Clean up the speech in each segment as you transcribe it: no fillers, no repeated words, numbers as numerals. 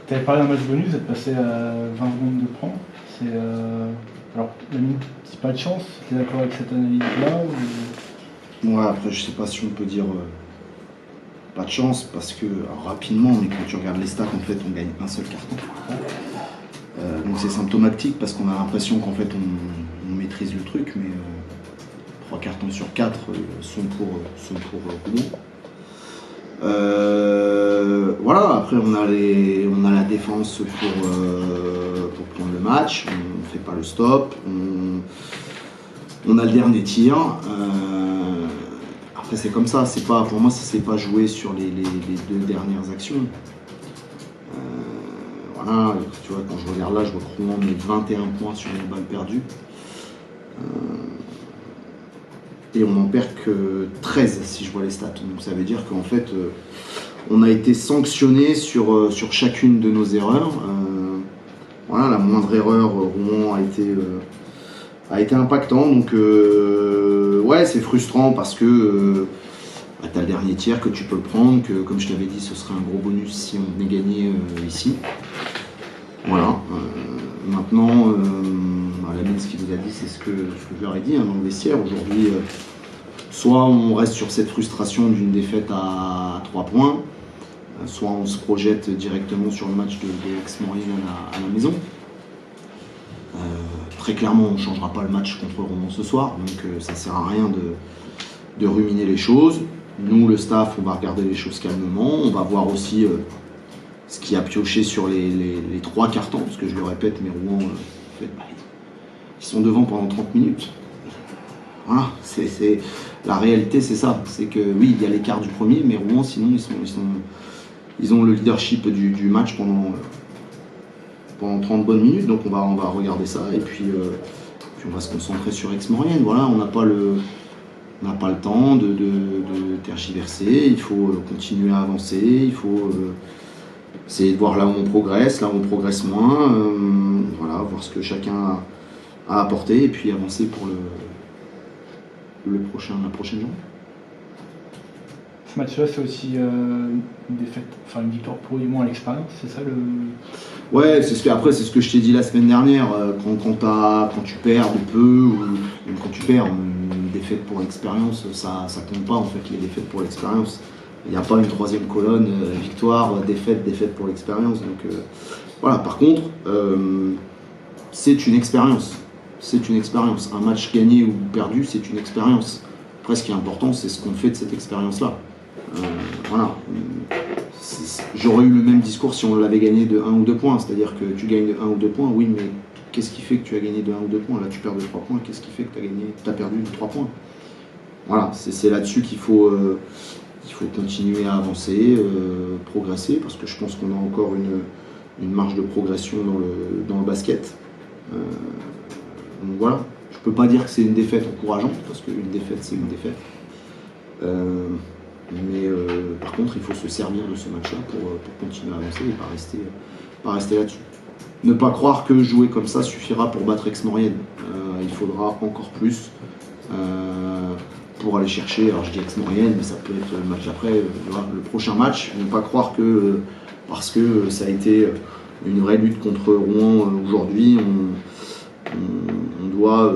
Tu avais parlé d'un match bonus, vous êtes passé à 20 secondes de prendre. Alors, c'est pas de chance, tu es d'accord avec cette analyse-là ou... Ouais, après, je sais pas si on peut dire pas de chance, parce que rapidement, mais quand tu regardes les stats, en fait, on gagne un seul carton. Donc c'est symptomatique, parce qu'on a l'impression qu'en fait, on maîtrise le truc, mais 3 cartons sur 4 sont pour Rouen. Voilà, après on a la défense pour prendre le match, on ne fait pas le stop, on a le dernier tir. Après c'est comme ça, pour moi ça s'est pas joué sur les 2 dernières actions. Voilà, tu vois, quand je regarde là, je vois que Rouen met 21 points sur les balles perdues. Et on n'en perd que 13 si je vois les stats. Donc ça veut dire qu'en fait, on a été sanctionné sur chacune de nos erreurs. Voilà, la moindre erreur, Rouen a été impactant. Donc ouais, c'est frustrant parce que tu as le dernier tiers que tu peux le prendre, que comme je t'avais dit, ce serait un gros bonus si on venait gagner ici. Voilà. Maintenant, Lamine, ce qu'il vous a dit, c'est ce que je leur ai dit dans le vestiaire. Aujourd'hui, soit on reste sur cette frustration d'une défaite à 3 points, soit on se projette directement sur le match de Aix-Maurienne à la maison. Très clairement, on ne changera pas le match contre Rouen ce soir, donc ça ne sert à rien de ruminer les choses. Nous, le staff, on va regarder les choses calmement. On va voir aussi ce qui a pioché sur les 3 cartons, parce que je le répète, mais Rouen, en fait, ils sont devant pendant 30 minutes. Voilà, la réalité, c'est ça. C'est que oui, il y a l'écart du premier, mais Rouen, sinon, ils ont le leadership du match pendant 30 bonnes minutes. Donc on va regarder ça, et puis on va se concentrer sur Aix-Maurienne. Voilà, on n'a pas le temps de tergiverser. Il faut continuer à avancer. Il faut essayer de voir là où on progresse moins. Voilà, voir ce que chacun a apporté, et puis avancer pour la prochaine journée. Ce match-là, c'est aussi une défaite, enfin une victoire pour moins à l'expérience, c'est ça le... Ouais, c'est ce que je t'ai dit la semaine dernière. Quand tu perds de peu, ou même quand tu perds, une défaite pour l'expérience, ça compte pas en fait, les défaites pour l'expérience. Il n'y a pas une 3e colonne, victoire, défaite pour l'expérience. Donc voilà, par contre, c'est une expérience. C'est une expérience. Un match gagné ou perdu, c'est une expérience. Après, ce qui est important, c'est ce qu'on fait de cette expérience-là. Voilà. J'aurais eu le même discours si on l'avait gagné de 1 ou 2 points. C'est-à-dire que tu gagnes de 1 ou 2 points, oui, mais qu'est-ce qui fait que tu as gagné de 1 ou 2 points? Là, tu perds de 3 points. Qu'est-ce qui fait que tu as perdu de 3 points? Voilà, c'est là-dessus qu'il faut continuer à avancer, progresser, parce que je pense qu'on a encore une marge de progression dans le basket. Donc voilà, je ne peux pas dire que c'est une défaite encourageante, parce qu'une défaite, c'est une défaite. Mais par contre, il faut se servir de ce match-là pour continuer à avancer et pas rester là-dessus. Ne pas croire que jouer comme ça suffira pour battre Aix-Maurienne. Il faudra encore plus pour aller chercher, alors je dis Aix-Maurienne, mais ça peut être le match après, le prochain match. Ne pas croire que parce que ça a été une vraie lutte contre Rouen aujourd'hui, on doit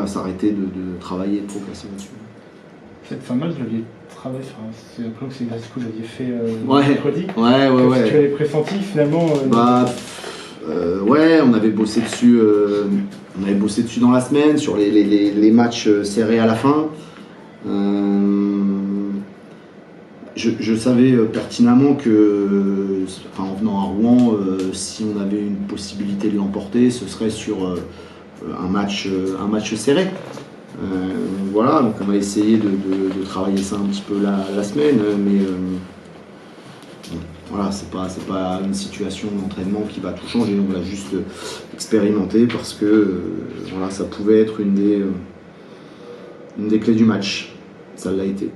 s'arrêter de travailler et de progresser là-dessus. Cette fin de match, vous l'aviez travaillé, c'est après que c'est l'exercice que vous aviez fait mercredi. Ouais. Tu avais pressenti finalement ouais, on avait bossé dessus. On avait bossé dessus dans la semaine sur les matchs serrés à la fin. Je savais pertinemment que, en venant à Rouen, si on avait une possibilité de l'emporter, ce serait sur un match serré. Voilà, donc on va essayer de travailler ça un petit peu la semaine, mais voilà, c'est pas une situation d'entraînement qui va tout changer. On l'a juste expérimenté parce que voilà, ça pouvait être une des clés du match. Ça l'a été.